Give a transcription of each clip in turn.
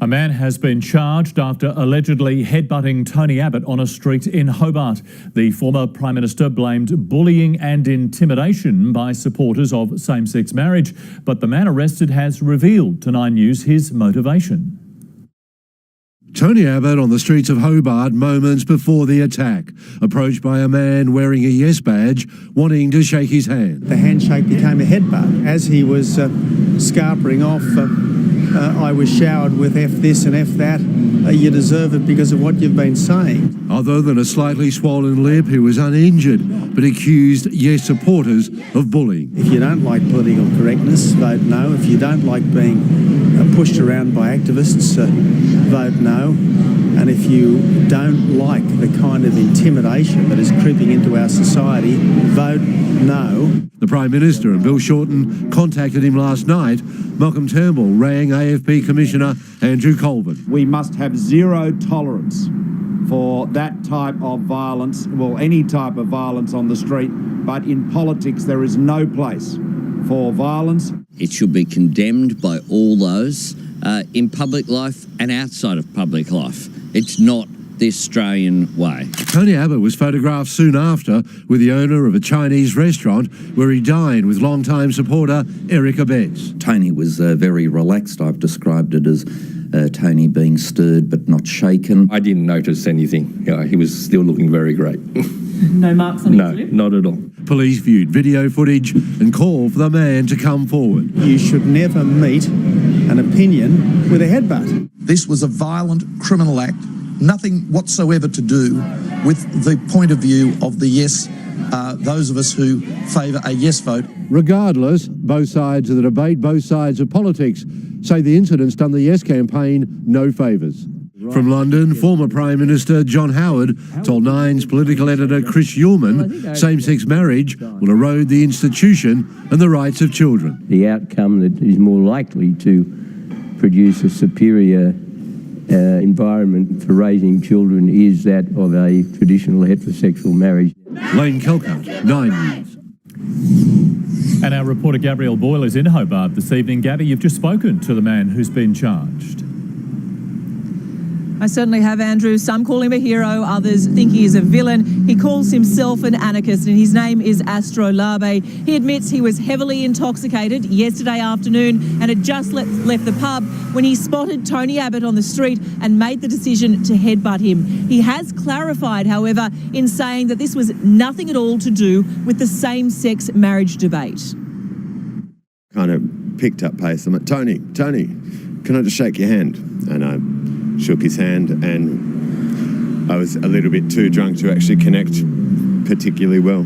A man has been charged after allegedly headbutting Tony Abbott on a street in Hobart. The former Prime Minister blamed bullying and intimidation by supporters of same-sex marriage, but the man arrested has revealed to 9 News his motivation. Tony Abbott on the streets of Hobart moments before the attack, approached by a man wearing a Yes badge, wanting to shake his hand. The handshake became a headbutt. As he was scarpering off, I was showered with F this and F that. You deserve it because of what you've been saying. Other than a slightly swollen lip, he was uninjured, but accused Yes supporters of bullying. If you don't like political correctness, vote no. If you don't like being pushed around by activists, vote no. And if you don't like the kind of intimidation that is creeping into our society, vote no. The Prime Minister and Bill Shorten contacted him last night. Malcolm Turnbull rang AFP Commissioner Andrew Colvin. We must have zero tolerance for that type of violence, well, any type of violence on the street, but in politics there is no place for violence. It should be condemned by all those in public life and outside of public life. It's not the Australian way. Tony Abbott was photographed soon after with the owner of a Chinese restaurant where he dined with longtime supporter Eric Abetz. Tony was very relaxed. I've described it as Tony being stirred but not shaken. I didn't notice anything. He was still looking very great. No marks on his lip? No, not at all. Police viewed video footage and called for the man to come forward. You should never meet an opinion with a headbutt. This was a violent criminal act, nothing whatsoever to do with the point of view of the Yes, those of us who favour a Yes vote. Regardless, both sides of the debate, both sides of politics, say the incident's done the Yes campaign no favours. From London, former Prime Minister John Howard told Nine's political editor Chris Uhlmann same-sex marriage will erode the institution and the rights of children. The outcome that is more likely to produce a superior environment for raising children is that of a traditional heterosexual marriage. Lane Kelkart, 9 News. And our reporter Gabrielle Boyle is in Hobart this evening. Gabby, you've just spoken to the man who's been charged. I certainly have, Andrew. Some call him a hero, others think he is a villain. He calls himself an anarchist and his name is Astrolabe. He admits he was heavily intoxicated yesterday afternoon and had just left the pub when he spotted Tony Abbott on the street and made the decision to headbutt him. He has clarified, however, in saying that this was nothing at all to do with the same-sex marriage debate. Kind of picked up pace. I'm like, Tony, can I just shake your hand? And I shook his hand, and I was a little bit too drunk to actually connect particularly well.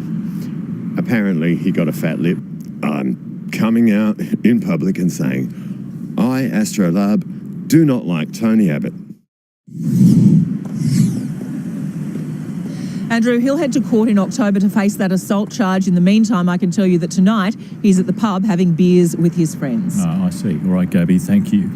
Apparently, he got a fat lip. I'm coming out in public and saying, I, Astrolabe, do not like Tony Abbott. Andrew, he'll head to court in October to face that assault charge. In the meantime, I can tell you that tonight he's at the pub having beers with his friends. I see. All right, Gabby, thank you.